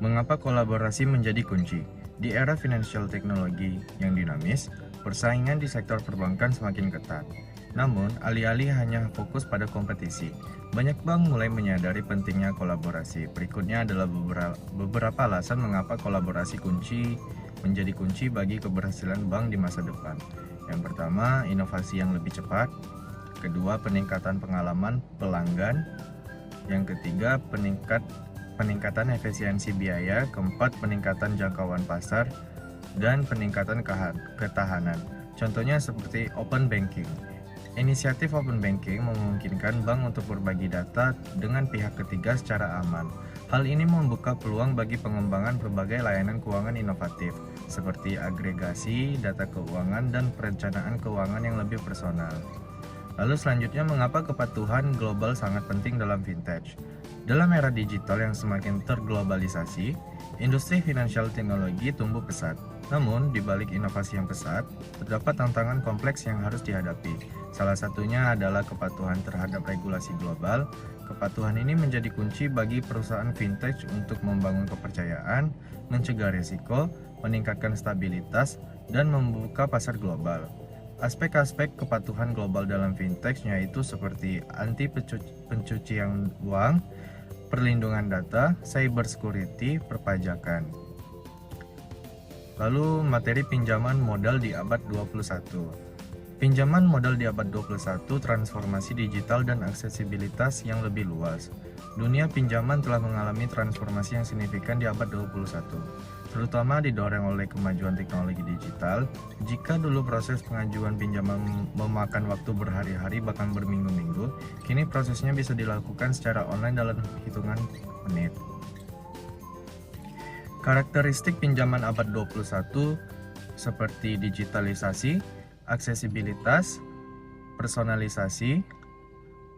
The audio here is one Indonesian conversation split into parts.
Mengapa kolaborasi menjadi kunci? Di era financial technology yang dinamis, persaingan di sektor perbankan semakin ketat. Namun, alih-alih hanya fokus pada kompetisi, banyak bank mulai menyadari pentingnya kolaborasi. Berikutnya adalah beberapa alasan mengapa kolaborasi menjadi kunci bagi keberhasilan bank di masa depan. Yang pertama, inovasi yang lebih cepat. Kedua, peningkatan pengalaman pelanggan. Yang ketiga, peningkatan efisiensi biaya. Keempat, peningkatan jangkauan pasar. Dan peningkatan ketahanan. Contohnya seperti open banking. Inisiatif open banking memungkinkan bank untuk berbagi data dengan pihak ketiga secara aman. Hal ini membuka peluang bagi pengembangan berbagai layanan keuangan inovatif, seperti agregasi data keuangan dan perencanaan keuangan yang lebih personal. Lalu selanjutnya, mengapa kepatuhan global sangat penting dalam fintech? Dalam era digital yang semakin terglobalisasi, industri finansial teknologi tumbuh pesat. Namun, di balik inovasi yang pesat, terdapat tantangan kompleks yang harus dihadapi. Salah satunya adalah kepatuhan terhadap regulasi global. Kepatuhan ini menjadi kunci bagi perusahaan fintech untuk membangun kepercayaan, mencegah risiko, meningkatkan stabilitas, dan membuka pasar global. Aspek-aspek kepatuhan global dalam fintech yaitu seperti anti pencucian uang, perlindungan data, cyber security, perpajakan. Lalu materi pinjaman modal di abad 21. Pinjaman modal di abad 21, transformasi digital dan aksesibilitas yang lebih luas. Dunia pinjaman telah mengalami transformasi yang signifikan di abad 21, terutama didorong oleh kemajuan teknologi digital. Jika dulu proses pengajuan pinjaman memakan waktu berhari-hari bahkan berminggu-minggu, kini prosesnya bisa dilakukan secara online dalam hitungan menit. Karakteristik pinjaman abad 21 seperti digitalisasi, aksesibilitas, personalisasi,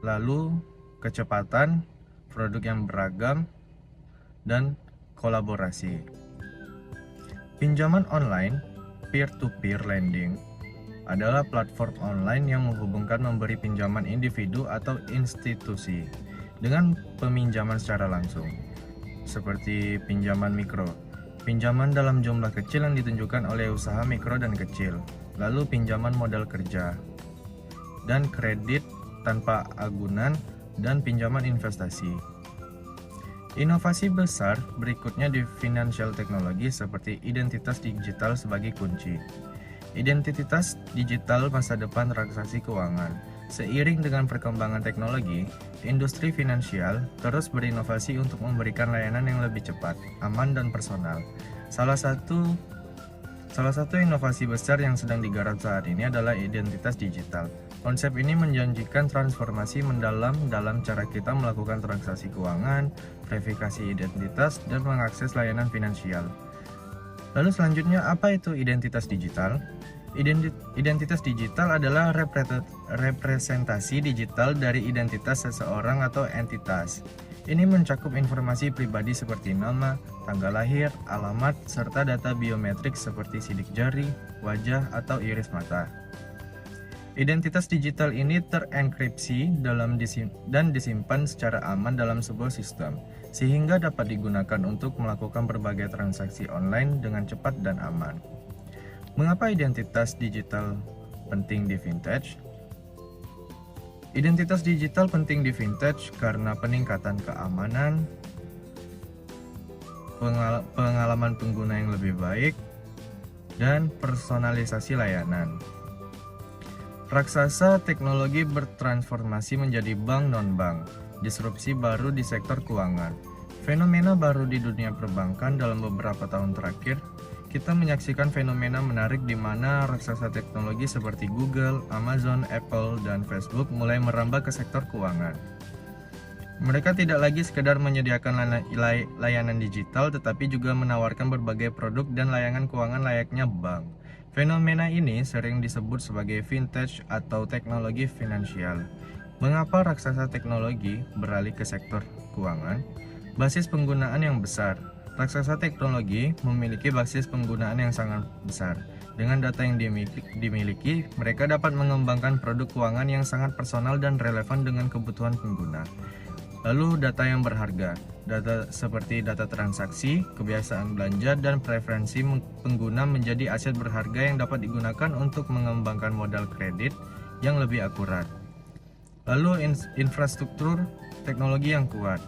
lalu kecepatan, produk yang beragam, dan kolaborasi. Pinjaman online, peer-to-peer lending, adalah platform online yang menghubungkan memberi pinjaman individu atau institusi dengan peminjaman secara langsung. Seperti pinjaman mikro, pinjaman dalam jumlah kecil yang ditunjukkan oleh usaha mikro dan kecil, lalu pinjaman modal kerja, dan kredit tanpa agunan, dan pinjaman investasi. Inovasi besar berikutnya di financial technology seperti identitas digital sebagai kunci. Identitas digital masa depan transaksi keuangan. Seiring dengan perkembangan teknologi, industri finansial terus berinovasi untuk memberikan layanan yang lebih cepat, aman, dan personal. Salah satu inovasi besar yang sedang digarap saat ini adalah identitas digital. Konsep ini menjanjikan transformasi mendalam dalam cara kita melakukan transaksi keuangan, verifikasi identitas, dan mengakses layanan finansial. Lalu selanjutnya, apa itu identitas digital? Identitas digital adalah representasi digital dari identitas seseorang atau entitas. Ini mencakup informasi pribadi seperti nama, tanggal lahir, alamat, serta data biometrik seperti sidik jari, wajah, atau iris mata. Identitas digital ini terenkripsi dan disimpan secara aman dalam sebuah sistem, sehingga dapat digunakan untuk melakukan berbagai transaksi online dengan cepat dan aman. Mengapa identitas digital penting di fintech? Identitas digital penting di fintech karena peningkatan keamanan, pengalaman pengguna yang lebih baik, dan personalisasi layanan. Raksasa teknologi bertransformasi menjadi bank non-bank, disrupsi baru di sektor keuangan. Fenomena baru di dunia perbankan dalam beberapa tahun terakhir. Kita menyaksikan fenomena menarik di mana raksasa teknologi seperti Google, Amazon, Apple, dan Facebook mulai merambah ke sektor keuangan. Mereka tidak lagi sekedar menyediakan layanan digital, tetapi juga menawarkan berbagai produk dan layanan keuangan layaknya bank. Fenomena ini sering disebut sebagai fintech atau teknologi finansial. Mengapa raksasa teknologi beralih ke sektor keuangan? Basis penggunaan yang besar. Raksasa teknologi memiliki basis penggunaan yang sangat besar. Dengan data yang dimiliki, mereka dapat mengembangkan produk keuangan yang sangat personal dan relevan dengan kebutuhan pengguna. Lalu data yang berharga, data seperti data transaksi, kebiasaan belanja, dan preferensi pengguna menjadi aset berharga yang dapat digunakan untuk mengembangkan modal kredit yang lebih akurat. Lalu infrastruktur teknologi yang kuat.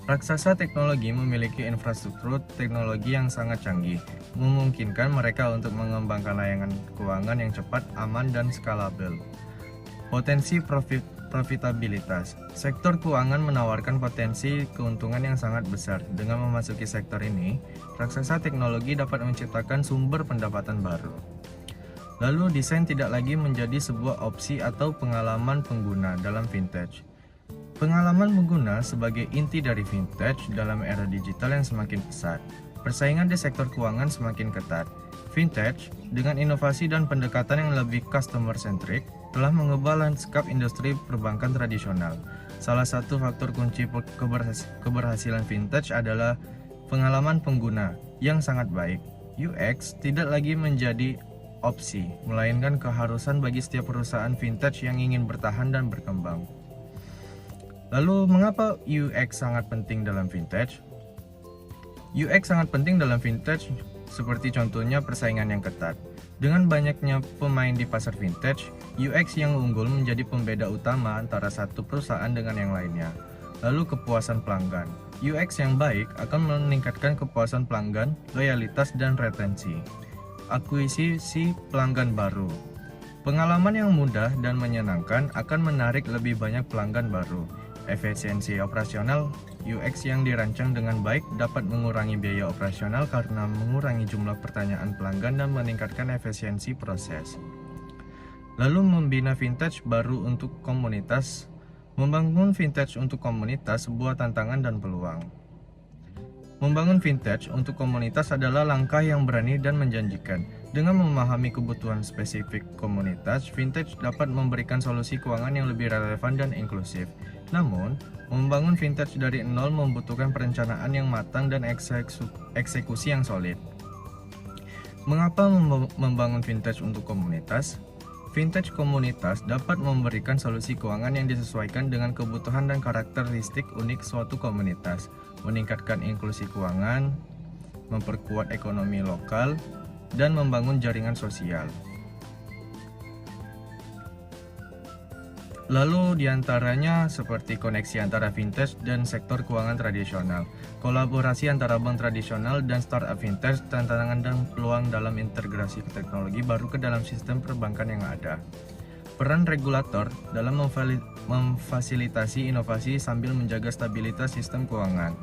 Raksasa teknologi memiliki infrastruktur teknologi yang sangat canggih, memungkinkan mereka untuk mengembangkan layanan keuangan yang cepat, aman, dan skalabel. Potensi profitabilitas. Sektor keuangan menawarkan potensi keuntungan yang sangat besar. Dengan memasuki sektor ini, raksasa teknologi dapat menciptakan sumber pendapatan baru. Lalu, desain tidak lagi menjadi sebuah opsi atau pengalaman pengguna dalam vintage. Pengalaman pengguna sebagai inti dari vintage dalam era digital yang semakin pesat. Persaingan di sektor keuangan semakin ketat. Vintage, dengan inovasi dan pendekatan yang lebih customer-centric, telah mengubah lanskap industri perbankan tradisional. Salah satu faktor kunci keberhasilan vintage adalah pengalaman pengguna yang sangat baik. UX tidak lagi menjadi opsi, melainkan keharusan bagi setiap perusahaan vintage yang ingin bertahan dan berkembang. Lalu, mengapa UX sangat penting dalam vintage? UX sangat penting dalam vintage, seperti contohnya persaingan yang ketat. Dengan banyaknya pemain di pasar vintage, UX yang unggul menjadi pembeda utama antara satu perusahaan dengan yang lainnya. Lalu, kepuasan pelanggan. UX yang baik akan meningkatkan kepuasan pelanggan, loyalitas, dan retensi. Akuisisi pelanggan baru. Pengalaman yang mudah dan menyenangkan akan menarik lebih banyak pelanggan baru. Efisiensi operasional. UX yang dirancang dengan baik dapat mengurangi biaya operasional karena mengurangi jumlah pertanyaan pelanggan dan meningkatkan efisiensi proses. Lalu, membina vintage baru untuk komunitas. Membangun vintage untuk komunitas sebuah tantangan dan peluang. Membangun vintage untuk komunitas adalah langkah yang berani dan menjanjikan. Dengan memahami kebutuhan spesifik komunitas, vintage dapat memberikan solusi keuangan yang lebih relevan dan inklusif. Namun, membangun vintage dari nol membutuhkan perencanaan yang matang dan eksekusi yang solid. Mengapa membangun vintage untuk komunitas? Vintage komunitas dapat memberikan solusi keuangan yang disesuaikan dengan kebutuhan dan karakteristik unik suatu komunitas, meningkatkan inklusi keuangan, memperkuat ekonomi lokal, dan membangun jaringan sosial. Lalu diantaranya seperti koneksi antara vintage dan sektor keuangan tradisional, kolaborasi antara bank tradisional dan startup vintage, tantangan dan peluang dalam integrasi teknologi baru ke dalam sistem perbankan yang ada. Peran regulator dalam memfasilitasi inovasi sambil menjaga stabilitas sistem keuangan.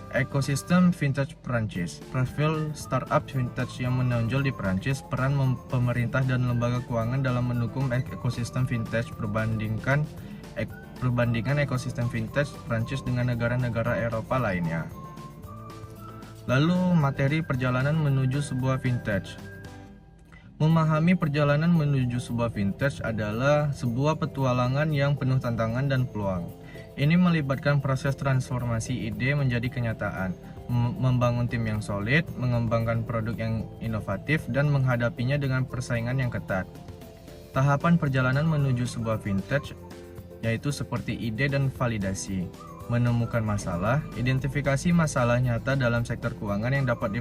Ekosistem vintage Perancis. Profil startup vintage yang menonjol di Perancis, peran pemerintah dan lembaga keuangan dalam mendukung ekosistem vintage perbandingan ekosistem vintage Perancis dengan negara-negara Eropa lainnya. Lalu, materi perjalanan menuju sebuah vintage. Memahami perjalanan menuju sebuah vintage adalah sebuah petualangan yang penuh tantangan dan peluang. Ini melibatkan proses transformasi ide menjadi kenyataan, membangun tim yang solid, mengembangkan produk yang inovatif, dan menghadapinya dengan persaingan yang ketat. Tahapan perjalanan menuju sebuah vintage yaitu seperti ide dan validasi, menemukan masalah, identifikasi masalah nyata dalam sektor keuangan yang dapat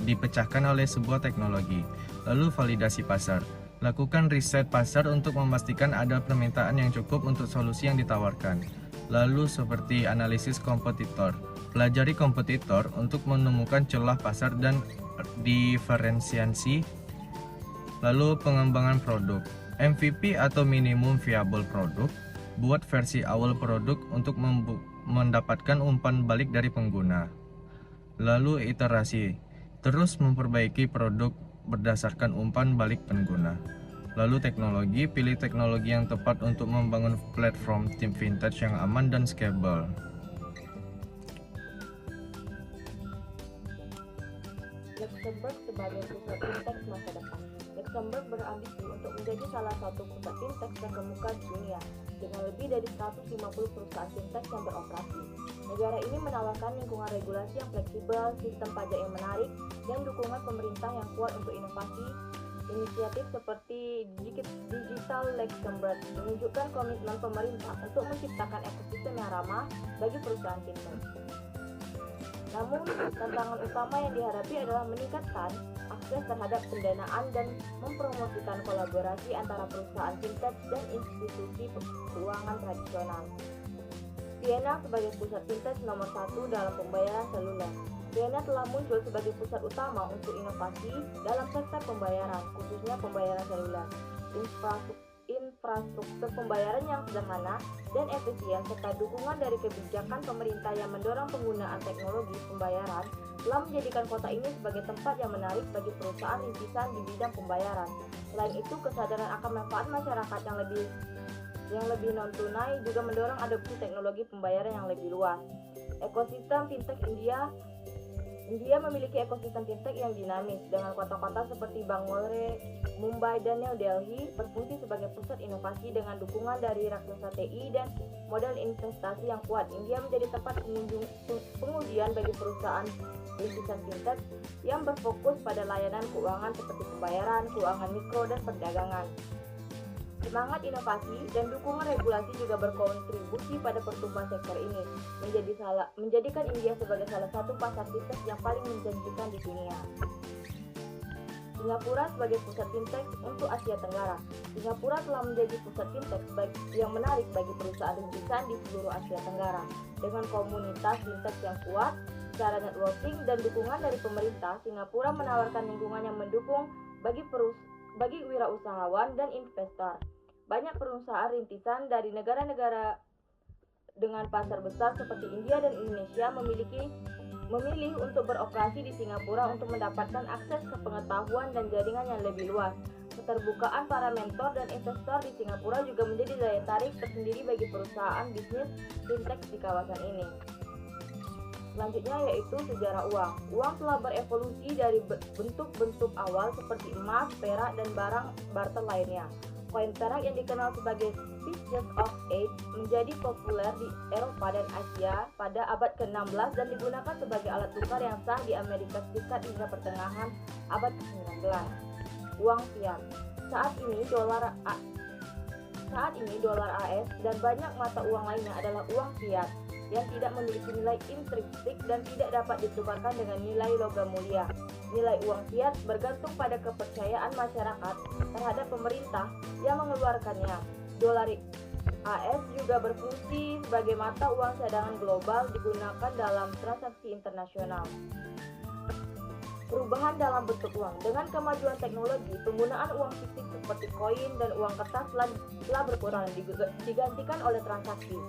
dipecahkan oleh sebuah teknologi, lalu validasi pasar. Lakukan riset pasar untuk memastikan ada permintaan yang cukup untuk solusi yang ditawarkan. Lalu seperti analisis kompetitor, pelajari kompetitor untuk menemukan celah pasar dan diferensiasi. Lalu pengembangan produk, MVP atau minimum viable product, buat versi awal produk untuk mendapatkan umpan balik dari pengguna. Lalu iterasi, terus memperbaiki produk berdasarkan umpan balik pengguna. Lalu teknologi, pilih teknologi yang tepat untuk membangun platform tim vintage yang aman dan scalable. Luxembourg sebagai pusat fintech masa depan. Luxembourg berambisi untuk menjadi salah satu pusat fintech terkemuka di dunia dengan lebih dari 150 perusahaan fintech yang beroperasi. Negara ini menawarkan lingkungan regulasi yang fleksibel, sistem pajak yang menarik, dan dukungan pemerintah yang kuat untuk inovasi Inisiatif seperti Digital Luxembourg menunjukkan komitmen pemerintah untuk menciptakan ekosistem yang ramah bagi perusahaan fintech. Namun, tantangan utama yang dihadapi adalah meningkatkan akses terhadap pendanaan dan mempromosikan kolaborasi antara perusahaan fintech dan institusi keuangan tradisional. Vienna sebagai pusat fintech nomor 1 dalam pembayaran seluler. Vienna telah muncul sebagai pusat utama untuk inovasi dalam sektor pembayaran, khususnya pembayaran seluler. Infrastruktur pembayaran yang sederhana dan efisien serta dukungan dari kebijakan pemerintah yang mendorong penggunaan teknologi pembayaran telah menjadikan kota ini sebagai tempat yang menarik bagi perusahaan rintisan di bidang pembayaran. Selain itu, kesadaran akan manfaat masyarakat yang lebih non-tunai juga mendorong adopsi teknologi pembayaran yang lebih luas. Ekosistem fintech India memiliki ekosistem fintech yang dinamis dengan kota-kota seperti Bangalore, Mumbai, dan New Delhi berfungsi sebagai pusat inovasi dengan dukungan dari raksasa TI dan modal investasi yang kuat. India menjadi tempat pengujian bagi perusahaan rintisan fintech yang berfokus pada layanan keuangan seperti pembayaran, keuangan mikro, dan perdagangan. Semangat inovasi dan dukungan regulasi juga berkontribusi pada pertumbuhan sektor ini, menjadikan India sebagai salah satu pasar fintech yang paling menjanjikan di dunia. Singapura sebagai pusat fintech untuk Asia Tenggara. Singapura telah menjadi pusat fintech yang menarik bagi perusahaan rintisan di seluruh Asia Tenggara. Dengan komunitas fintech yang kuat, cara networking dan dukungan dari pemerintah, Singapura menawarkan lingkungan yang mendukung bagi wirausahawan dan investor. Banyak perusahaan rintisan dari negara-negara dengan pasar besar seperti India dan Indonesia memilih untuk beroperasi di Singapura untuk mendapatkan akses ke pengetahuan dan jaringan yang lebih luas. Keterbukaan para mentor dan investor di Singapura juga menjadi daya tarik tersendiri bagi perusahaan bisnis fintech di kawasan ini. Selanjutnya yaitu sejarah uang. Uang telah berevolusi dari bentuk-bentuk awal seperti emas, perak, dan barang barter lainnya. Koin perak yang dikenal sebagai Pieces of Eight menjadi populer di Eropa dan Asia pada abad ke-16 dan digunakan sebagai alat tukar yang sah di Amerika Serikat hingga pertengahan abad ke-19. Uang fiat. Saat ini dolar AS dan banyak mata uang lainnya adalah uang fiat yang tidak memiliki nilai intrinsik dan tidak dapat ditukarkan dengan nilai logam mulia. Nilai uang fiat bergantung pada kepercayaan masyarakat terhadap pemerintah yang mengeluarkannya. Dolar AS juga berfungsi sebagai mata uang cadangan global digunakan dalam transaksi internasional. Perubahan dalam bentuk uang. Dengan kemajuan teknologi, penggunaan uang fisik seperti koin dan uang kertas telah berkurang digantikan oleh transaksi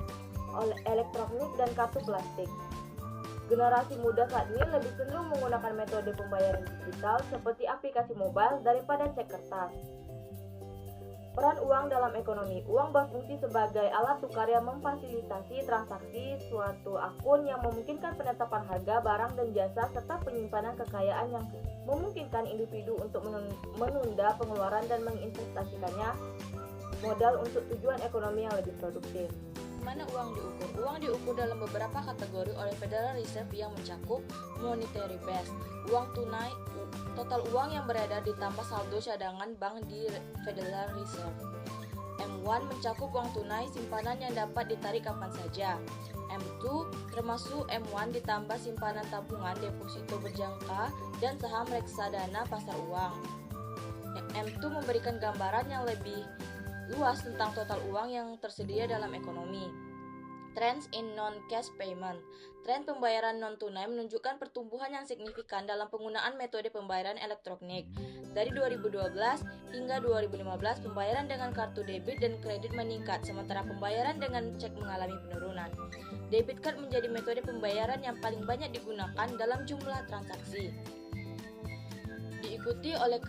elektronik dan kartu plastik. Generasi muda saat ini lebih cenderung menggunakan metode pembayaran digital seperti aplikasi mobile daripada cek kertas. Peran uang dalam ekonomi. Uang berfungsi sebagai alat tukar yang memfasilitasi transaksi suatu akun yang memungkinkan penetapan harga barang dan jasa serta penyimpanan kekayaan yang memungkinkan individu untuk menunda pengeluaran dan menginvestasikannya modal untuk tujuan ekonomi yang lebih produktif. Mana uang diukur? Uang diukur dalam beberapa kategori oleh Federal Reserve yang mencakup monetary base, uang tunai, total uang yang beredar ditambah saldo cadangan bank di Federal Reserve. M1 mencakup uang tunai simpanan yang dapat ditarik kapan saja. M2 termasuk M1 ditambah simpanan tabungan, deposito berjangka, dan saham reksadana pasar uang. M2 memberikan gambaran yang lebih luas tentang total uang yang tersedia dalam ekonomi. Trends in non-cash payment. Tren pembayaran non-tunai menunjukkan pertumbuhan yang signifikan dalam penggunaan metode pembayaran elektronik. Dari 2012 hingga 2015, pembayaran dengan kartu debit dan kredit meningkat, sementara pembayaran dengan cek mengalami penurunan. Debit card menjadi metode pembayaran yang paling banyak digunakan dalam jumlah transaksi, diikuti oleh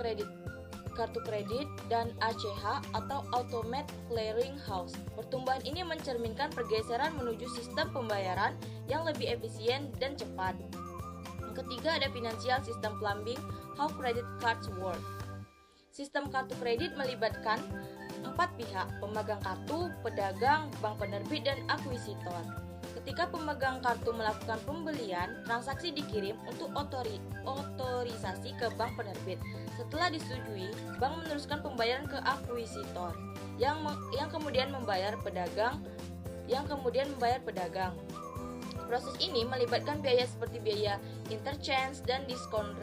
kartu kredit dan ACH atau Automated Clearing House. Pertumbuhan ini mencerminkan pergeseran menuju sistem pembayaran yang lebih efisien dan cepat. Yang ketiga ada financial system plumbing, how credit cards work. Sistem kartu kredit melibatkan 4 pihak, pemegang kartu, pedagang, bank penerbit, dan akuisitor. Ketika pemegang kartu melakukan pembelian, transaksi dikirim untuk otorisasi ke bank penerbit. Setelah disetujui, bank meneruskan pembayaran ke akuisitor yang kemudian membayar pedagang. Proses ini melibatkan biaya seperti biaya interchange dan diskon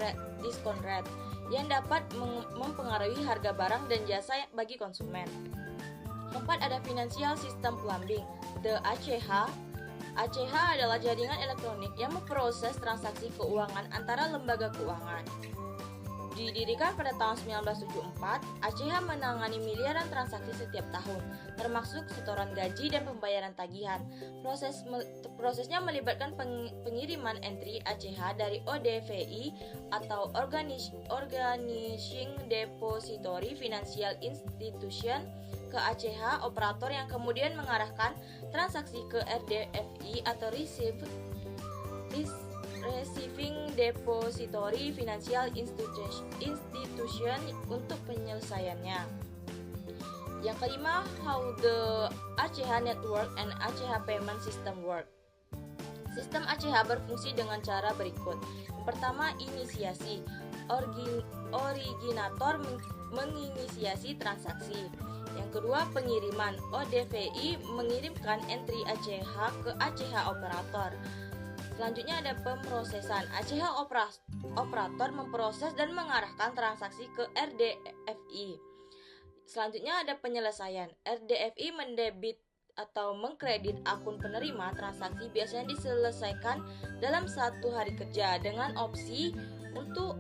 rate yang dapat mempengaruhi harga barang dan jasa bagi konsumen. Keempat, ada Financial System Plumbing, the ACH. ACH adalah jaringan elektronik yang memproses transaksi keuangan antara lembaga keuangan. Didirikan pada tahun 1974, ACH menangani miliaran transaksi setiap tahun, termasuk setoran gaji dan pembayaran tagihan. Prosesnya melibatkan pengiriman entry ACH dari ODFI atau Organizing Depository Financial Institution ke ACH operator yang kemudian mengarahkan transaksi ke RDFI atau Receiving Depository Financial Institution untuk penyelesaiannya. Yang kelima, how the ACH Network and ACH Payment System work. Sistem ACH berfungsi dengan cara berikut. Yang pertama, inisiasi. Originator menginisiasi transaksi. Yang kedua, pengiriman. ODFI mengirimkan entry ACH ke ACH operator. Selanjutnya ada pemrosesan. ACH operator memproses dan mengarahkan transaksi ke RDFI. Selanjutnya ada penyelesaian. RDFI mendebit atau mengkredit akun penerima transaksi biasanya diselesaikan dalam 1 hari kerja dengan opsi untuk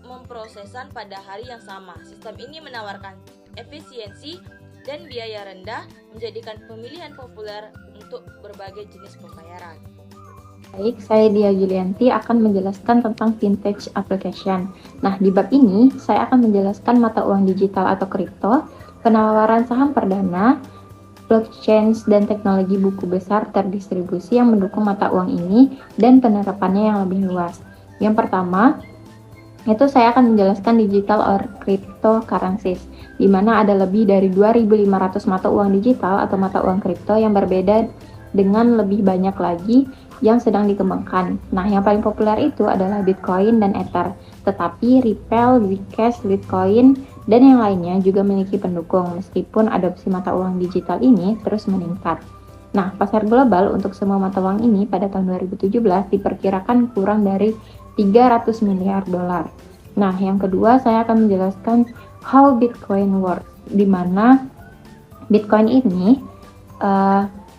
memprosesan pada hari yang sama. Sistem ini menawarkan efisiensi dan biaya rendah, menjadikan pemilihan populer untuk berbagai jenis pembayaran. Baik, saya Dia Julianti akan menjelaskan tentang vintage application. Nah, di bab ini saya akan menjelaskan mata uang digital atau kripto, penawaran saham perdana, blockchain dan teknologi buku besar terdistribusi yang mendukung mata uang ini dan penerapannya yang lebih luas. Yang pertama, itu saya akan menjelaskan digital or cryptocurrencies, di mana ada lebih dari 2.500 mata uang digital atau mata uang kripto yang berbeda dengan lebih banyak lagi yang sedang dikembangkan. Nah, yang paling populer itu adalah Bitcoin dan Ether. Tetapi Ripple, Zcash, Litecoin, dan yang lainnya juga memiliki pendukung meskipun adopsi mata uang digital ini terus meningkat. Nah, pasar global untuk semua mata uang ini pada tahun 2017 diperkirakan kurang dari 300 miliar dolar. Nah, yang kedua saya akan menjelaskan how Bitcoin works, di mana Bitcoin ini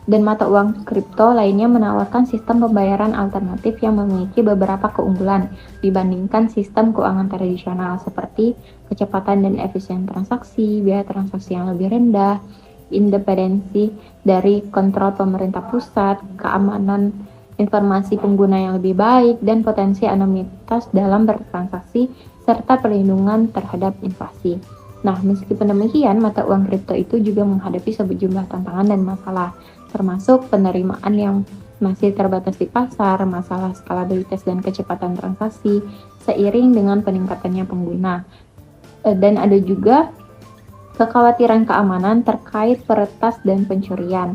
dan mata uang kripto lainnya menawarkan sistem pembayaran alternatif yang memiliki beberapa keunggulan dibandingkan sistem keuangan tradisional seperti kecepatan dan efisien transaksi, biaya transaksi yang lebih rendah, independensi dari kontrol pemerintah pusat, keamanan informasi pengguna yang lebih baik, dan potensi anonimitas dalam bertransaksi serta perlindungan terhadap inflasi. Nah, meskipun demikian, mata uang kripto itu juga menghadapi sejumlah tantangan dan masalah, termasuk penerimaan yang masih terbatas di pasar, masalah skalabilitas dan kecepatan transaksi, seiring dengan peningkatannya pengguna. Dan ada juga kekhawatiran keamanan terkait peretas dan pencurian,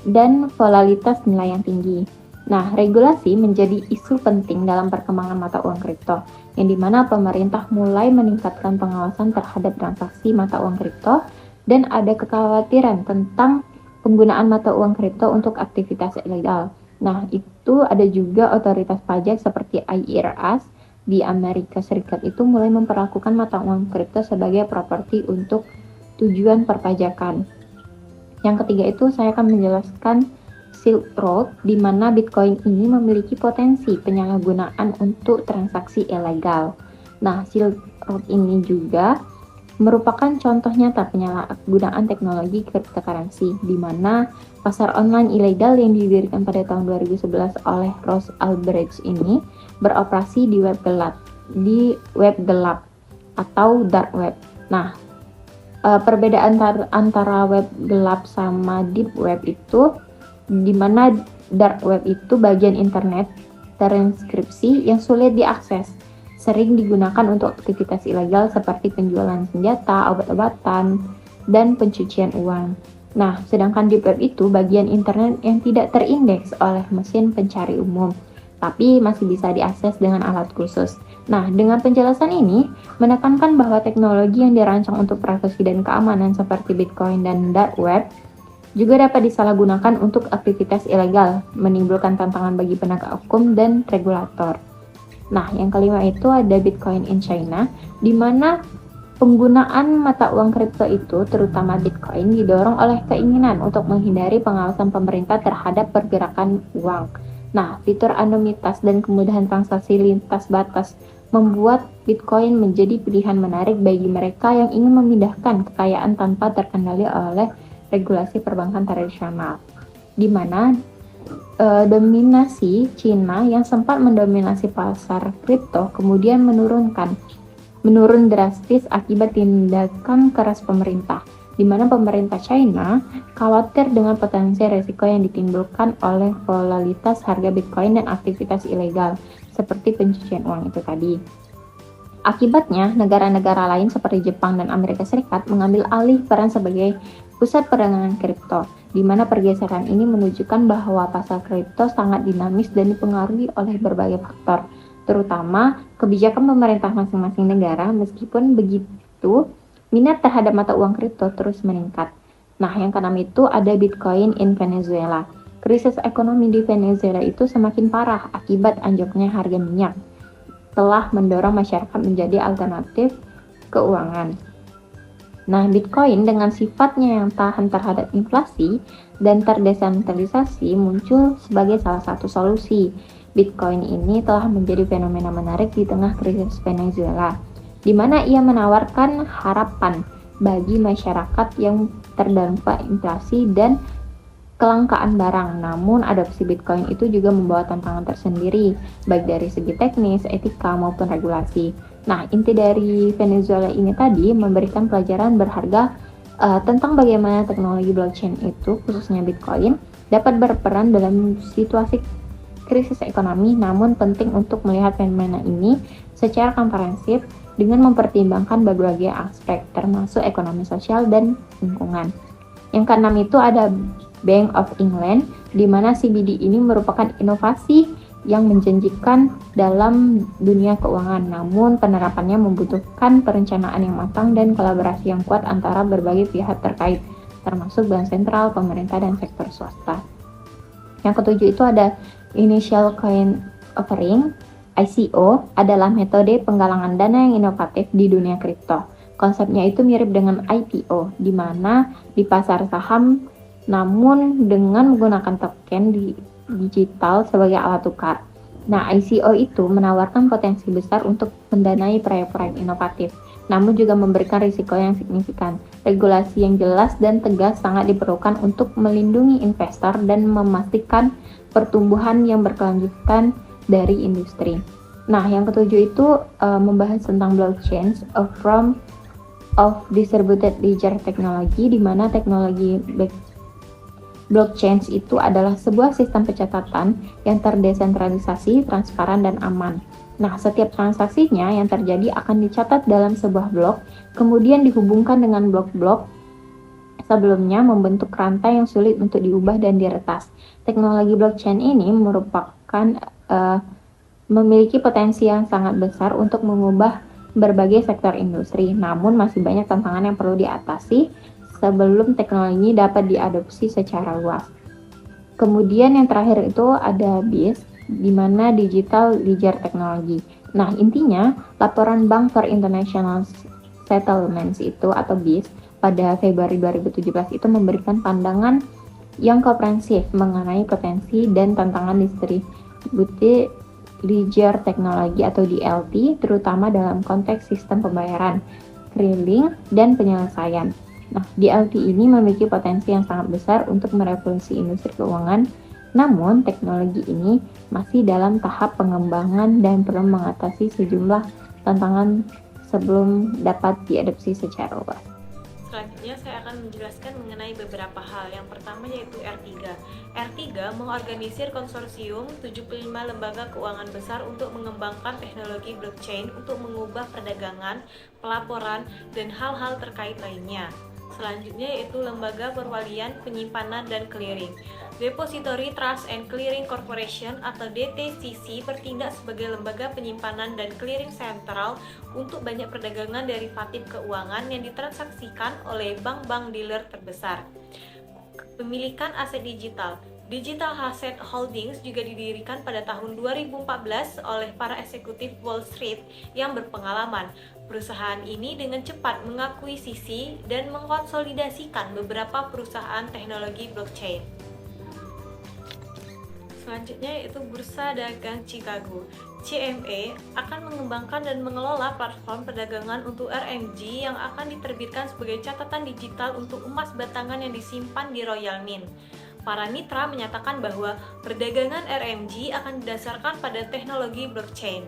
dan volatilitas nilai yang tinggi. Nah, regulasi menjadi isu penting dalam perkembangan mata uang kripto, yang dimana pemerintah mulai meningkatkan pengawasan terhadap transaksi mata uang kripto, dan ada kekhawatiran tentang penggunaan mata uang kripto untuk aktivitas ilegal. Nah, itu ada juga otoritas pajak seperti IRS di Amerika Serikat itu mulai memperlakukan mata uang kripto sebagai properti untuk tujuan perpajakan. Yang ketiga itu saya akan menjelaskan Silk Road, di mana Bitcoin ini memiliki potensi penyalahgunaan untuk transaksi ilegal. Nah, Silk Road ini juga merupakan contoh nyata penyalahgunaan teknologi cryptocurrency, di mana pasar online ilegal yang didirikan pada tahun 2011 oleh Ross Ulbricht ini beroperasi di web gelap atau dark web. Nah, perbedaan antara web gelap sama deep web itu, di mana dark web itu bagian internet terenkripsi yang sulit diakses, sering digunakan untuk aktivitas ilegal seperti penjualan senjata, obat-obatan, dan pencucian uang. Nah, sedangkan Deep Web itu bagian internet yang tidak terindeks oleh mesin pencari umum, tapi masih bisa diakses dengan alat khusus. Nah, dengan penjelasan ini, menekankan bahwa teknologi yang dirancang untuk privasi dan keamanan seperti Bitcoin dan Dark Web juga dapat disalahgunakan untuk aktivitas ilegal, menimbulkan tantangan bagi penegak hukum dan regulator. Nah, yang kelima itu ada Bitcoin in China, di mana penggunaan mata uang kripto itu, terutama Bitcoin, didorong oleh keinginan untuk menghindari pengawasan pemerintah terhadap pergerakan uang. Nah, fitur anonimitas dan kemudahan transaksi lintas batas membuat Bitcoin menjadi pilihan menarik bagi mereka yang ingin memindahkan kekayaan tanpa terkendali oleh regulasi perbankan tradisional, di mana dominasi Cina yang sempat mendominasi pasar kripto kemudian menurun drastis akibat tindakan keras pemerintah, di mana pemerintah China khawatir dengan potensi risiko yang ditimbulkan oleh volatilitas harga Bitcoin dan aktivitas ilegal, seperti pencucian uang itu tadi. Akibatnya, negara-negara lain seperti Jepang dan Amerika Serikat mengambil alih peran sebagai pusat perdagangan kripto, di mana pergeseran ini menunjukkan bahwa pasar kripto sangat dinamis dan dipengaruhi oleh berbagai faktor, terutama kebijakan pemerintah masing-masing negara. Meskipun begitu, minat terhadap mata uang kripto terus meningkat. Nah, yang keenam itu ada Bitcoin in Venezuela. Krisis ekonomi di Venezuela itu semakin parah akibat anjloknya harga minyak, telah mendorong masyarakat menjadi alternatif keuangan. Nah, Bitcoin dengan sifatnya yang tahan terhadap inflasi dan terdesentralisasi muncul sebagai salah satu solusi. Bitcoin ini telah menjadi fenomena menarik di tengah krisis Venezuela, di mana ia menawarkan harapan bagi masyarakat yang terdampak inflasi dan kelangkaan barang. Namun, adopsi Bitcoin itu juga membawa tantangan tersendiri, baik dari segi teknis, etika, maupun regulasi. Nah, inti dari Venezuela ini tadi memberikan pelajaran berharga tentang bagaimana teknologi blockchain itu, khususnya Bitcoin, dapat berperan dalam situasi krisis ekonomi, namun penting untuk melihat fenomena ini secara komprehensif dengan mempertimbangkan berbagai aspek, termasuk ekonomi sosial dan lingkungan. Yang keenam itu ada Bank of England, di mana CBD ini merupakan inovasi yang menjanjikan dalam dunia keuangan, namun penerapannya membutuhkan perencanaan yang matang dan kolaborasi yang kuat antara berbagai pihak terkait, termasuk bank sentral, pemerintah, dan sektor swasta. Yang ketujuh itu ada Initial Coin Offering. ICO adalah metode penggalangan dana yang inovatif di dunia kripto. Konsepnya itu mirip dengan IPO, di mana di pasar saham namun dengan menggunakan token digital sebagai alat tukar. Nah, ICO itu menawarkan potensi besar untuk mendanai proyek-proyek inovatif, namun juga memberikan risiko yang signifikan. Regulasi yang jelas dan tegas sangat diperlukan untuk melindungi investor dan memastikan pertumbuhan yang berkelanjutan dari industri. Nah, yang ketujuh itu membahas tentang blockchain, a form of distributed ledger technology, di mana teknologi blockchain itu adalah sebuah sistem pencatatan yang terdesentralisasi, transparan, dan aman. Nah, setiap transaksinya yang terjadi akan dicatat dalam sebuah blok, kemudian dihubungkan dengan blok-blok sebelumnya, membentuk rantai yang sulit untuk diubah dan diretas. Teknologi blockchain ini merupakan memiliki potensi yang sangat besar untuk mengubah berbagai sektor industri, namun masih banyak tantangan yang perlu diatasi sebelum teknologi dapat diadopsi secara luas. Kemudian yang terakhir itu ada BIS, di mana Digital Ledger Technology. Nah, intinya laporan Bank for International Settlements itu atau BIS pada Februari 2017 itu memberikan pandangan yang komprehensif mengenai potensi dan tantangan distributed ledger technology atau DLT, terutama dalam konteks sistem pembayaran, clearing, dan penyelesaian. Nah, DLT ini memiliki potensi yang sangat besar untuk merevolusi industri keuangan, namun teknologi ini masih dalam tahap pengembangan dan perlu mengatasi sejumlah tantangan sebelum dapat diadopsi secara luas. Selanjutnya saya akan menjelaskan mengenai beberapa hal. Yang pertama yaitu R3. R3 mengorganisir konsorsium 75 lembaga keuangan besar untuk mengembangkan teknologi blockchain untuk mengubah perdagangan, pelaporan, dan hal-hal terkait lainnya. Selanjutnya yaitu Lembaga Perwalian Penyimpanan dan Clearing. Depository Trust and Clearing Corporation atau DTCC bertindak sebagai lembaga penyimpanan dan clearing sentral untuk banyak perdagangan derivatif keuangan yang ditransaksikan oleh bank-bank dealer terbesar. Pemilikan aset digital. Digital Asset Holdings juga didirikan pada tahun 2014 oleh para eksekutif Wall Street yang berpengalaman. Perusahaan ini dengan cepat mengakuisisi dan mengkonsolidasikan beberapa perusahaan teknologi blockchain. Selanjutnya yaitu Bursa Dagang Chicago. CME akan mengembangkan dan mengelola platform perdagangan untuk RMG yang akan diterbitkan sebagai catatan digital untuk emas batangan yang disimpan di Royal Mint. Para mitra menyatakan bahwa perdagangan RMG akan didasarkan pada teknologi blockchain.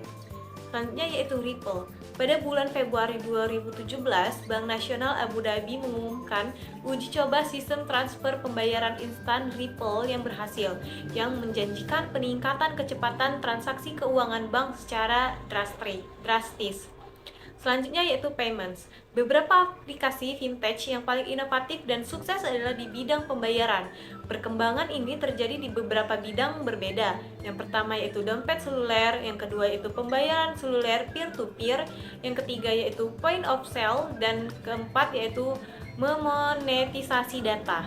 Selanjutnya yaitu Ripple. Pada bulan Februari 2017, Bank Nasional Abu Dhabi mengumumkan uji coba sistem transfer pembayaran instan Ripple yang berhasil, yang menjanjikan peningkatan kecepatan transaksi keuangan bank secara drastis. Selanjutnya yaitu payments. Beberapa aplikasi vintage yang paling inovatif dan sukses adalah di bidang pembayaran. Perkembangan ini terjadi di beberapa bidang berbeda. Yang pertama yaitu dompet seluler, yang kedua yaitu pembayaran seluler peer-to-peer, yang ketiga yaitu point of sale, dan keempat yaitu memonetisasi data.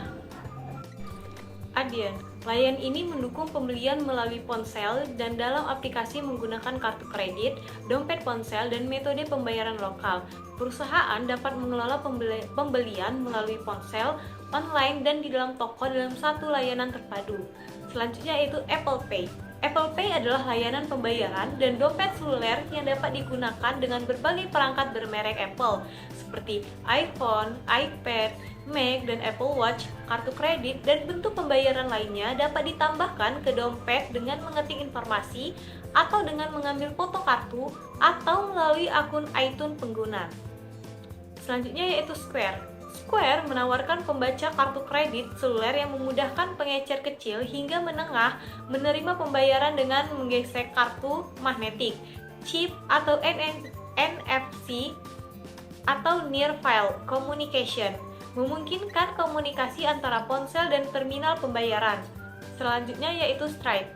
Adyen. Layanan ini mendukung pembelian melalui ponsel dan dalam aplikasi menggunakan kartu kredit, dompet ponsel, dan metode pembayaran lokal. Perusahaan dapat mengelola pembelian melalui ponsel, online, dan di dalam toko dalam satu layanan terpadu. Selanjutnya yaitu Apple Pay. Apple Pay adalah layanan pembayaran dan dompet seluler yang dapat digunakan dengan berbagai perangkat bermerek Apple seperti iPhone, iPad, Mac, dan Apple Watch. Kartu kredit dan bentuk pembayaran lainnya dapat ditambahkan ke dompet dengan mengetik informasi atau dengan mengambil foto kartu atau melalui akun iTunes pengguna. Selanjutnya yaitu Square. Square menawarkan pembaca kartu kredit seluler yang memudahkan pengecer kecil hingga menengah menerima pembayaran dengan menggesek kartu magnetik, chip atau NFC atau Near File Communication, memungkinkan komunikasi antara ponsel dan terminal pembayaran. Selanjutnya yaitu Stripe.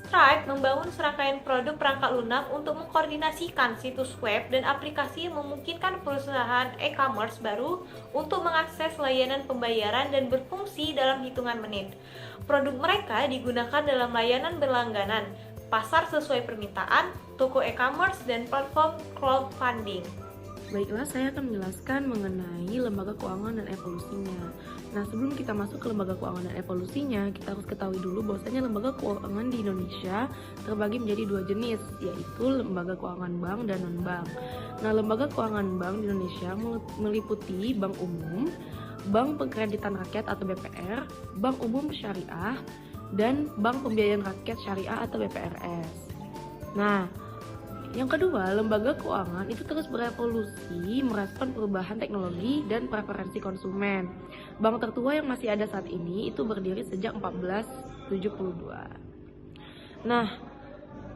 Stripe membangun serangkaian produk perangkat lunak untuk mengkoordinasikan situs web dan aplikasi yang memungkinkan perusahaan e-commerce baru untuk mengakses layanan pembayaran dan berfungsi dalam hitungan menit. Produk mereka digunakan dalam layanan berlangganan, pasar sesuai permintaan, toko e-commerce, dan platform crowdfunding. Baiklah, saya akan menjelaskan mengenai lembaga keuangan dan evolusinya. Nah, sebelum kita masuk ke lembaga keuangan dan evolusinya, kita harus ketahui dulu bahwasanya lembaga keuangan di Indonesia terbagi menjadi dua jenis, yaitu lembaga keuangan bank dan non-bank. Nah, lembaga keuangan bank di Indonesia meliputi bank umum, bank pengkreditan rakyat atau BPR, bank umum syariah, dan bank pembiayaan rakyat syariah atau BPRS. Nah, yang kedua, lembaga keuangan itu terus berevolusi merespon perubahan teknologi dan preferensi konsumen. Bank tertua yang masih ada saat ini itu berdiri sejak 1472. Nah,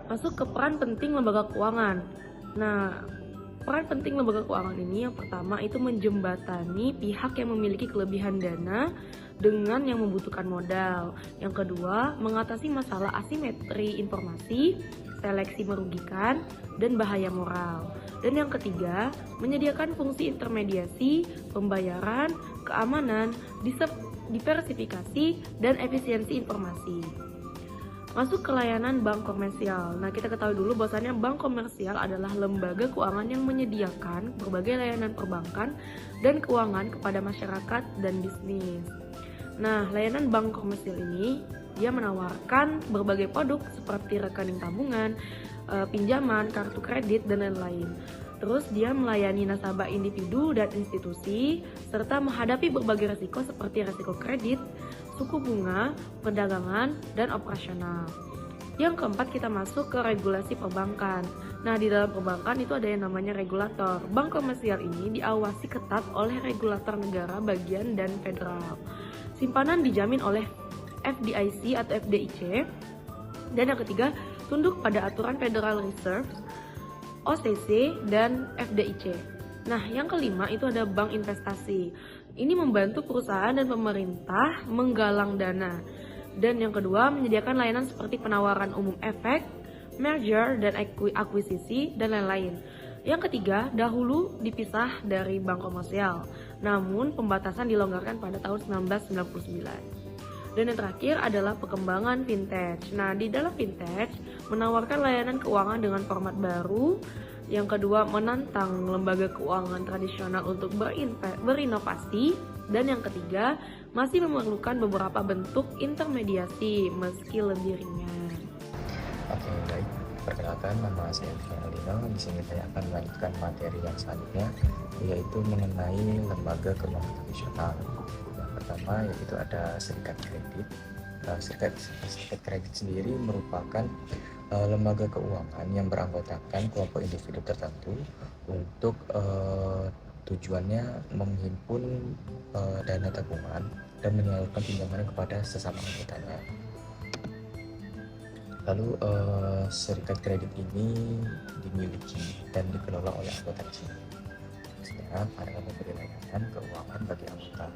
masuk ke peran penting lembaga keuangan. Nah, peran penting lembaga keuangan ini yang pertama itu menjembatani pihak yang memiliki kelebihan dana dengan yang membutuhkan modal. Yang kedua, mengatasi masalah asimetri informasi, seleksi merugikan, dan bahaya moral. Dan yang ketiga, menyediakan fungsi intermediasi, pembayaran, keamanan, diversifikasi, dan efisiensi informasi. Masuk ke layanan bank komersial. Nah, kita ketahui dulu bahwasannya bank komersial adalah lembaga keuangan yang menyediakan berbagai layanan perbankan dan keuangan kepada masyarakat dan bisnis. Nah, layanan bank komersial ini dia menawarkan berbagai produk seperti rekening tabungan, pinjaman, kartu kredit, dan lain-lain. Terus dia melayani nasabah individu dan institusi, serta menghadapi berbagai risiko seperti risiko kredit, suku bunga, perdagangan, dan operasional. Yang keempat, kita masuk ke regulasi perbankan. Nah, di dalam perbankan itu ada yang namanya regulator. Bank komersial ini diawasi ketat oleh regulator negara bagian dan federal. Simpanan dijamin oleh FDIC atau FDIC. Dan yang ketiga, tunduk pada aturan Federal Reserve, OCC, dan FDIC. Nah, yang kelima itu ada bank investasi. Ini membantu perusahaan dan pemerintah menggalang dana. Dan yang kedua, menyediakan layanan seperti penawaran umum efek, merger dan akuisisi, dan lain-lain. Yang ketiga, dahulu dipisah dari bank komersial, namun pembatasan dilonggarkan pada tahun 1999. Dan yang terakhir adalah perkembangan fintech. Nah, di dalam fintech menawarkan layanan keuangan dengan format baru. Yang kedua, menantang lembaga keuangan tradisional untuk berinovasi. Dan yang ketiga, masih memerlukan beberapa bentuk intermediasi meski lebih ringan. Oke, baik. Perkenalkan, nama saya Alino. Di sini saya akan melanjutkan materi yang selanjutnya, yaitu mengenai lembaga keuangan tradisional. Yang pertama yaitu ada serikat kredit. Serikat kredit sendiri merupakan lembaga keuangan yang beranggotakan kelompok individu tertentu untuk tujuannya menghimpun dana tabungan dan menyalurkan pinjaman kepada sesama anggotanya. Lalu serikat kredit ini dimiliki dan dikelola oleh anggota sendiri. Maksudnya para memberi layanan keuangan bagi anggota,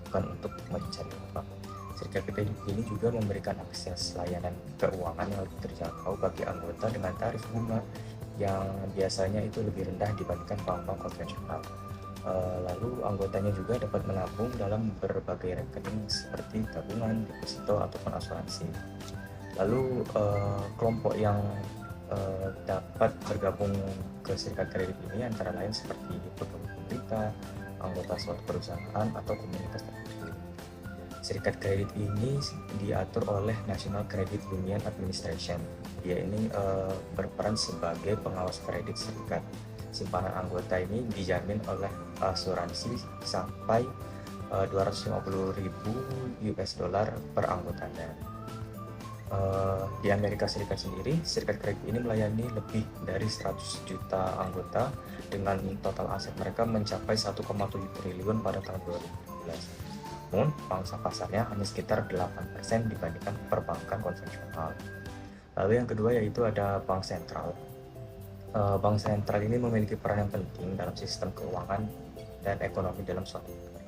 bukan untuk mencari uang. Serikat kredit ini juga memberikan akses layanan keuangan yang lebih terjangkau bagi anggota dengan tarif bunga yang biasanya itu lebih rendah dibandingkan bank-bank konvensional. Lalu anggotanya juga dapat menabung dalam berbagai rekening seperti tabungan, deposito, ataupun asuransi. Lalu kelompok yang dapat bergabung ke serikat kredit ini antara lain seperti pegawai pemerintah, anggota suatu perusahaan, atau komunitas tertentu. Serikat kredit ini diatur oleh National Credit Union Administration. Dia ini berperan sebagai pengawas kredit serikat. Simpanan anggota ini dijamin oleh asuransi sampai 250.000 US dollar per anggotanya. Di Amerika Serikat sendiri, serikat kredit ini melayani lebih dari 100 juta anggota dengan total aset mereka mencapai 1,7 triliun pada tahun 2015. Namun, pangsa pasarnya hanya sekitar 8% dibandingkan perbankan konvensional. Lalu yang kedua yaitu ada bank sentral. Bank sentral ini memiliki peran yang penting dalam sistem keuangan dan ekonomi dalam suatu negara.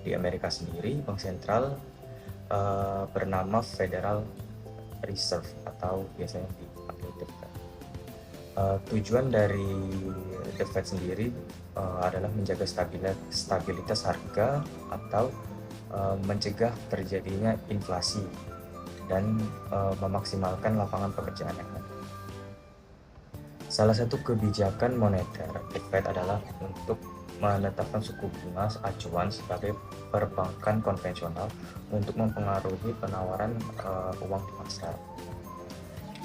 Di Amerika sendiri, bank sentral bernama Federal Reserve atau biasanya dipanggil The Fed. Tujuan dari The Fed sendiri adalah menjaga stabilitas harga atau mencegah terjadinya inflasi dan memaksimalkan lapangan pekerjaan yang ada. Salah satu kebijakan moneter The Fed adalah untuk menetapkan suku bunga acuan sebagai perbankan konvensional untuk mempengaruhi penawaran uang di pasar.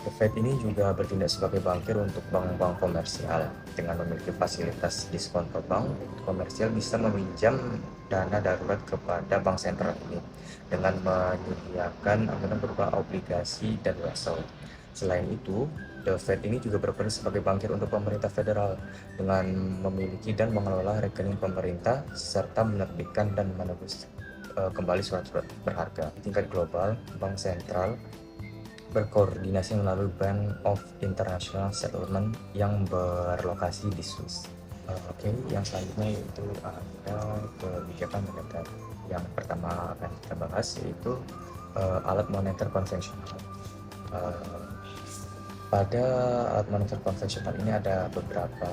The Fed ini juga bertindak sebagai bankir untuk bank-bank komersial. Dengan memiliki fasilitas diskon per bank, komersial bisa meminjam dana darurat kepada bank sentral ini dengan menyediakan anggaran berupa obligasi dan wesel. Selain itu, The Fed ini juga berperan sebagai bankir untuk pemerintah federal dengan memiliki dan mengelola rekening pemerintah serta menerbitkan dan menebus kembali surat-surat berharga. Di tingkat global, bank sentral berkoordinasi melalui Bank of International Settlement yang berlokasi di Swiss. Yang selanjutnya yaitu ada kebijakan moneter. Yang pertama akan kita bahas yaitu alat moneter konvensional. Pada alat moneter konvensional ini ada beberapa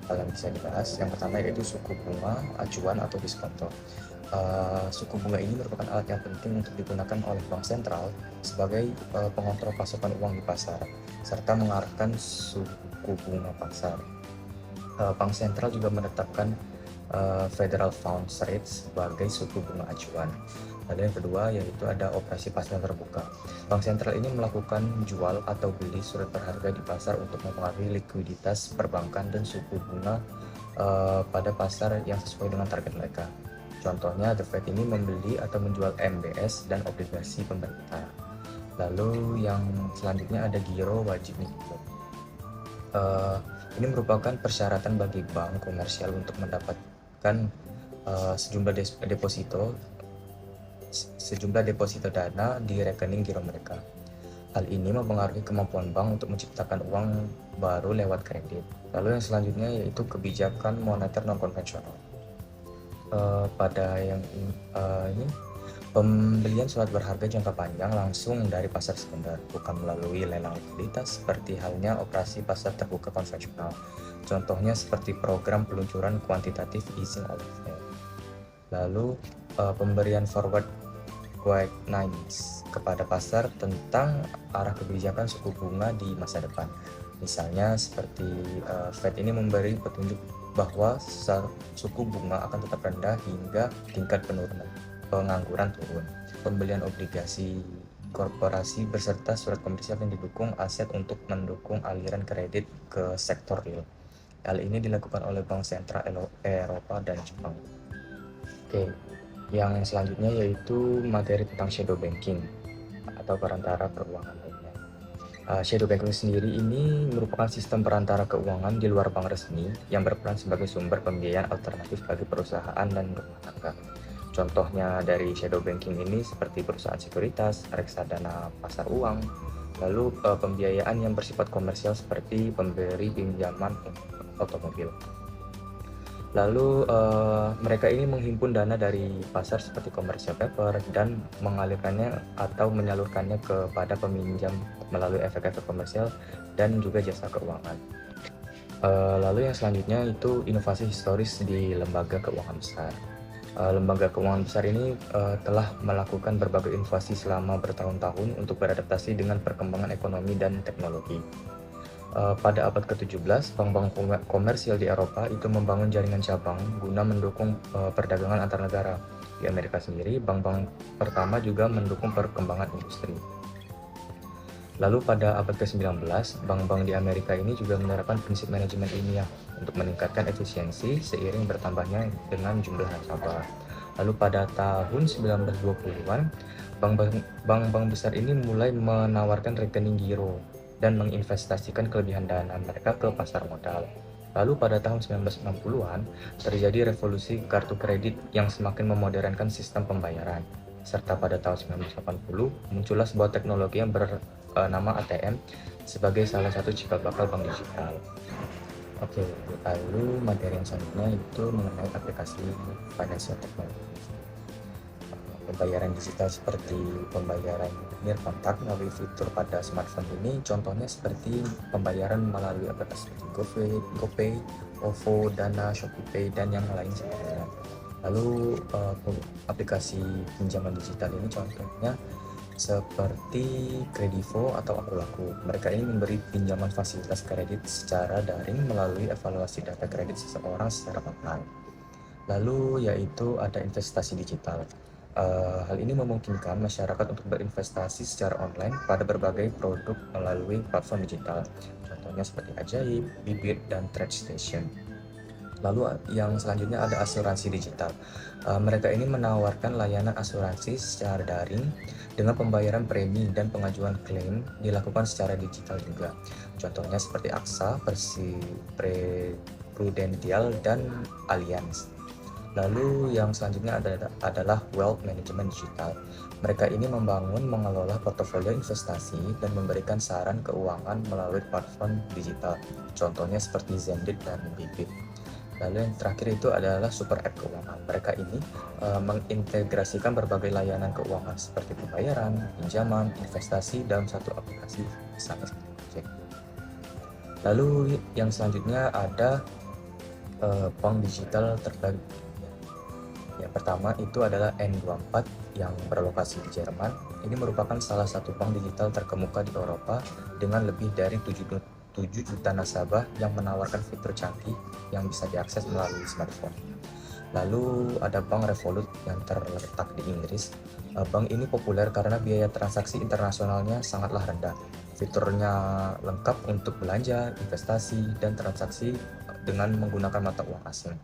hal yang bisa dibahas. Yang pertama yaitu suku bunga acuan atau diskonto. Suku bunga ini merupakan alat yang penting untuk digunakan oleh bank sentral sebagai pengontrol pasokan uang di pasar serta mengarahkan suku bunga pasar. Bank sentral juga menetapkan Federal Funds Rate sebagai suku bunga acuan. Lalu yang kedua yaitu ada operasi pasar terbuka. Bank sentral ini melakukan jual atau beli surat berharga di pasar untuk mempengaruhi likuiditas perbankan dan suku bunga pada pasar yang sesuai dengan target mereka. Contohnya, The Fed ini membeli atau menjual MBS dan obligasi pemerintah. Lalu yang selanjutnya ada giro wajib minimum. Ini merupakan persyaratan bagi bank komersial untuk mendapatkan sejumlah deposito dana di rekening giro mereka. Hal ini mempengaruhi kemampuan bank untuk menciptakan uang baru lewat kredit. Lalu yang selanjutnya yaitu kebijakan moneter non konvensional. pada yang ini pembelian surat berharga jangka panjang langsung dari pasar sekunder, bukan melalui lelang likuiditas seperti halnya operasi pasar terbuka konvensional. Contohnya seperti program peluncuran kuantitatif easing oleh Fed. Lalu pemberian forward guidelines kepada pasar tentang arah kebijakan suku bunga di masa depan. Misalnya seperti Fed ini memberi petunjuk bahwa suku bunga akan tetap rendah hingga tingkat penurunan pengangguran turun. Pembelian obligasi korporasi beserta surat komersial yang didukung aset untuk mendukung aliran kredit ke sektor real. Hal ini dilakukan oleh Bank Sentral Eropa dan Jepang. Oke, yang selanjutnya yaitu materi tentang shadow banking atau perantara keuangan lainnya. Shadow banking sendiri ini merupakan sistem perantara keuangan di luar bank resmi yang berperan sebagai sumber pembiayaan alternatif bagi perusahaan dan rumah tangga. Contohnya dari shadow banking ini seperti perusahaan sekuritas, reksadana pasar uang, lalu pembiayaan yang bersifat komersial seperti pemberi pinjaman otomobil. Lalu mereka ini menghimpun dana dari pasar seperti commercial paper dan mengalirkannya atau menyalurkannya kepada peminjam melalui efek-efek komersial dan juga jasa keuangan. Lalu yang selanjutnya itu inovasi historis di lembaga keuangan besar. Lembaga keuangan besar ini telah melakukan berbagai inovasi selama bertahun-tahun untuk beradaptasi dengan perkembangan ekonomi dan teknologi. Pada abad ke-17, bank-bank komersial di Eropa itu membangun jaringan cabang guna mendukung perdagangan antar negara. Di Amerika sendiri, bank-bank pertama juga mendukung perkembangan industri. Lalu pada abad ke-19, bank-bank di Amerika ini juga menerapkan prinsip manajemen ilmiah untuk meningkatkan efisiensi seiring bertambahnya dengan jumlah nasabah. Lalu pada tahun 1920-an, bank-bank besar ini mulai menawarkan rekening giro dan menginvestasikan kelebihan dana mereka ke pasar modal. Lalu pada tahun 1960-an terjadi revolusi kartu kredit yang semakin memodernkan sistem pembayaran. Serta pada tahun 1980 muncullah sebuah teknologi yang bernama ATM sebagai salah satu cikal bakal bank digital. Oke, lalu materi yang selanjutnya itu mengenai aplikasi financial technology. Pembayaran digital seperti pembayaran near kontak melalui fitur pada smartphone ini contohnya seperti pembayaran melalui aplikasi seperti GoPay, OVO, Dana, ShopeePay, dan yang lain sebagainya. Lalu aplikasi pinjaman digital ini contohnya seperti Kredivo atau Akulaku. Mereka ini memberi pinjaman fasilitas kredit secara daring melalui evaluasi data kredit seseorang secara online. Lalu yaitu ada investasi digital. Hal ini memungkinkan masyarakat untuk berinvestasi secara online pada berbagai produk melalui platform digital, contohnya seperti Ajaib, Bibit, dan TradeStation. Lalu yang selanjutnya ada asuransi digital. Mereka ini menawarkan layanan asuransi secara daring dengan pembayaran premi dan pengajuan klaim dilakukan secara digital juga. Contohnya seperti AXA, Prudential, dan Allianz. Lalu yang selanjutnya adalah wealth management digital. Mereka ini membangun, mengelola portofolio investasi dan memberikan saran keuangan melalui platform digital. Contohnya seperti Zendesk dan Bibit. Lalu yang terakhir itu adalah super app keuangan. Mereka ini mengintegrasikan berbagai layanan keuangan seperti pembayaran, pinjaman, investasi dalam satu aplikasi, misalnya seperti Gojek. Lalu yang selanjutnya ada bank digital terbagi. Yang pertama itu adalah N24 yang berlokasi di Jerman. Ini merupakan salah satu bank digital terkemuka di Eropa dengan lebih dari 7 juta nasabah yang menawarkan fitur canggih yang bisa diakses melalui smartphone. Lalu ada Bank Revolut yang terletak di Inggris. Bank ini populer karena biaya transaksi internasionalnya sangatlah rendah. Fiturnya lengkap untuk belanja, investasi, dan transaksi dengan menggunakan mata uang asing.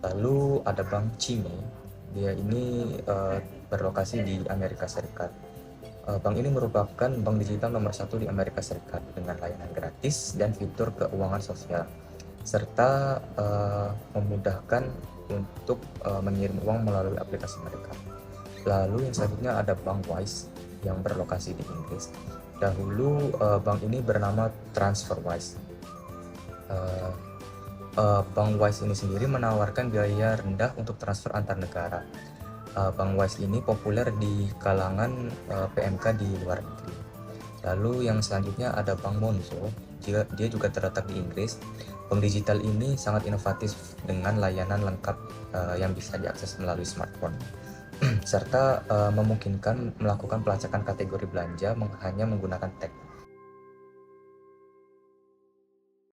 Lalu ada Bank Chime, dia ini berlokasi di Amerika Serikat. Bank ini merupakan bank digital nomor 1 di Amerika Serikat dengan layanan gratis dan fitur keuangan sosial, serta memudahkan untuk mengirim uang melalui aplikasi mereka. Lalu yang selanjutnya ada Bank Wise yang berlokasi di Inggris. Dahulu bank ini bernama TransferWise. Bank Wise ini sendiri menawarkan biaya rendah untuk transfer antar negara. Bank Wise ini populer di kalangan PMK di luar negeri. Lalu yang selanjutnya ada Bank Monzo, dia juga terletak di Inggris. Bank digital ini sangat inovatif dengan layanan lengkap yang bisa diakses melalui smartphone, serta memungkinkan melakukan pelacakan kategori belanja hanya menggunakan tag.